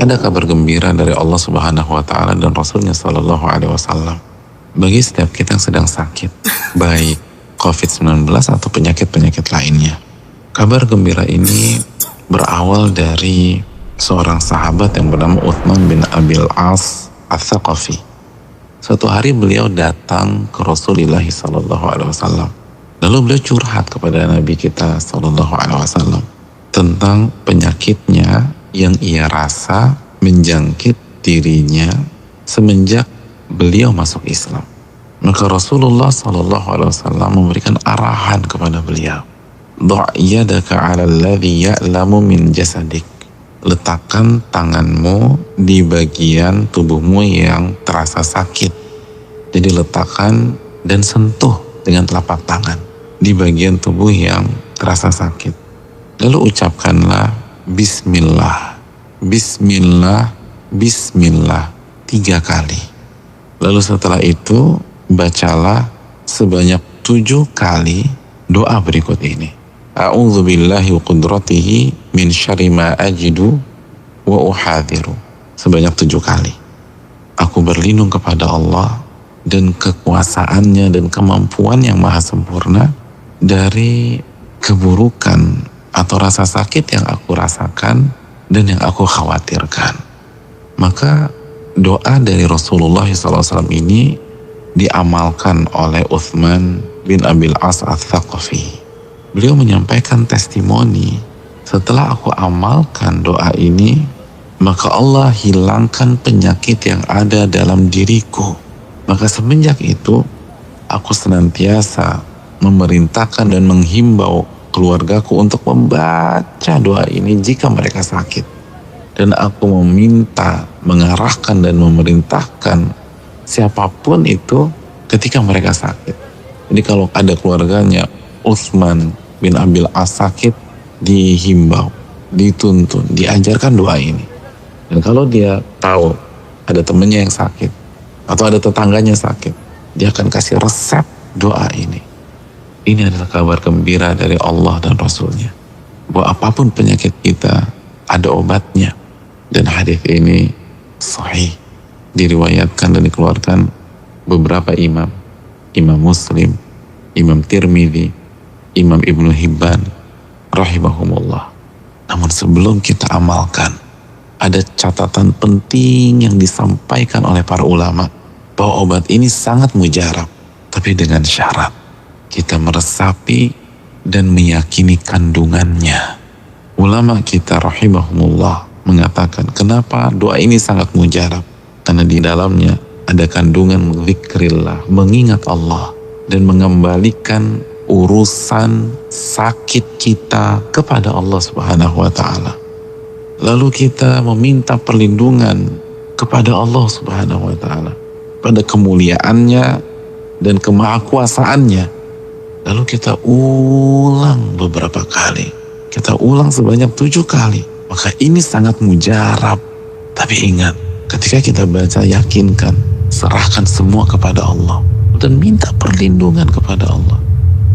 ada kabar gembira dari Allah Subhanahu wa Ta'ala dan Rasulnya Sallallahu Alaihi Wasallam bagi setiap kita yang sedang sakit, baik COVID-19 atau penyakit-penyakit lainnya. Kabar gembira ini berawal dari seorang sahabat yang bernama Uthman bin Abil As Ats-Tsaqafi. Suatu hari beliau datang ke Rasulullah Sallallahu Alaihi Wasallam. Lalu beliau curhat kepada Nabi kita Sallallahu Alaihi Wasallam tentang penyakitnya yang ia rasa menjangkit dirinya semenjak beliau masuk Islam. Maka Rasulullah Sallallahu Alaihi Wasallam memberikan arahan kepada beliau, "Dha' yadaka 'ala alladhi ya'lamu min jasadik." Letakkan tanganmu di bagian tubuhmu yang terasa sakit. Jadi letakkan dan sentuh dengan telapak tangan di bagian tubuh yang terasa sakit. Lalu ucapkanlah Bismillah, Bismillah, Bismillah 3 kali. Lalu setelah itu bacalah sebanyak 7 kali doa berikut ini. A'udzu billahi wa qudratihi min syarri ma ajidu wa uhadhiru. Sebanyak 7 kali. Aku berlindung kepada Allah dan kekuasaannya dan kemampuan yang maha sempurna dari keburukan atau rasa sakit yang aku rasakan dan yang aku khawatirkan. Maka doa dari Rasulullah SAW ini diamalkan oleh Uthman bin Abil As Ats-Tsaqafi. Beliau menyampaikan testimoni, setelah aku amalkan doa ini, maka Allah hilangkan penyakit yang ada dalam diriku. Maka semenjak itu, aku senantiasa memerintahkan dan menghimbau keluargaku untuk membaca doa ini jika mereka sakit. Dan aku meminta, mengarahkan dan memerintahkan siapapun itu ketika mereka sakit. Jadi kalau ada keluarganya Uthman bin Abil As sakit, dihimbau, dituntun, diajarkan doa ini. Dan kalau dia tahu ada temannya yang sakit atau ada tetangganya sakit, dia akan kasih resep doa ini. Ini adalah kabar gembira dari Allah dan Rasulnya bahwa apapun penyakit kita ada obatnya. Dan hadis ini sahih, diriwayatkan dan dikeluarkan beberapa imam, Imam Muslim, Imam Tirmidzi, Imam Ibnu Hibban rahimahumullah. Namun sebelum kita amalkan, ada catatan penting yang disampaikan oleh para ulama bahwa obat ini sangat mujarab, tapi dengan syarat kita meresapi dan meyakini kandungannya. Ulama kita rahimahumullah mengatakan, kenapa doa ini sangat mujarab? Karena di dalamnya ada kandungan zikrillah, mengingat Allah dan mengembalikan urusan sakit kita kepada Allah Subhanahu wa Ta'ala. Lalu kita meminta perlindungan kepada Allah Subhanahu wa Ta'ala pada kemuliaannya dan kemahakuasaannya. Lalu kita ulang beberapa kali, kita ulang sebanyak 7 kali. Maka ini sangat mujarab. Tapi ingat, ketika kita baca, yakinkan, serahkan semua kepada Allah dan minta perlindungan kepada Allah.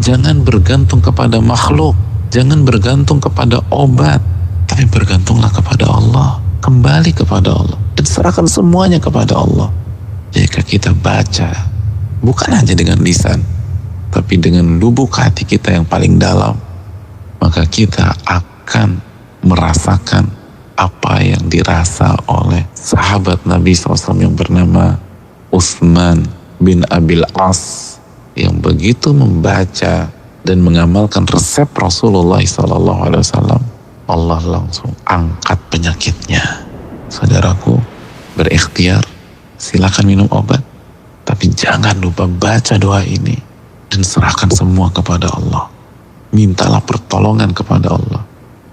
Jangan bergantung kepada makhluk, jangan bergantung kepada obat, tapi bergantunglah kepada Allah, kembali kepada Allah dan serahkan semuanya kepada Allah. Jika kita baca bukan hanya dengan lisan, tapi dengan lubuk hati kita yang paling dalam, maka kita akan merasakan apa yang dirasa oleh sahabat Nabi SAW yang bernama Uthman bin Abil As, yang begitu membaca dan mengamalkan resep Rasulullah SAW, Allah langsung angkat penyakitnya. Saudaraku, berikhtiar, silakan minum obat, tapi jangan lupa baca doa ini dan serahkan semua kepada Allah. Mintalah pertolongan kepada Allah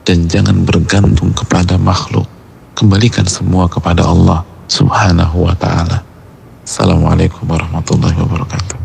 dan jangan bergantung kepada makhluk. Kembalikan semua kepada Allah Subhanahu wa Ta'ala. Assalamualaikum warahmatullahi wabarakatuh.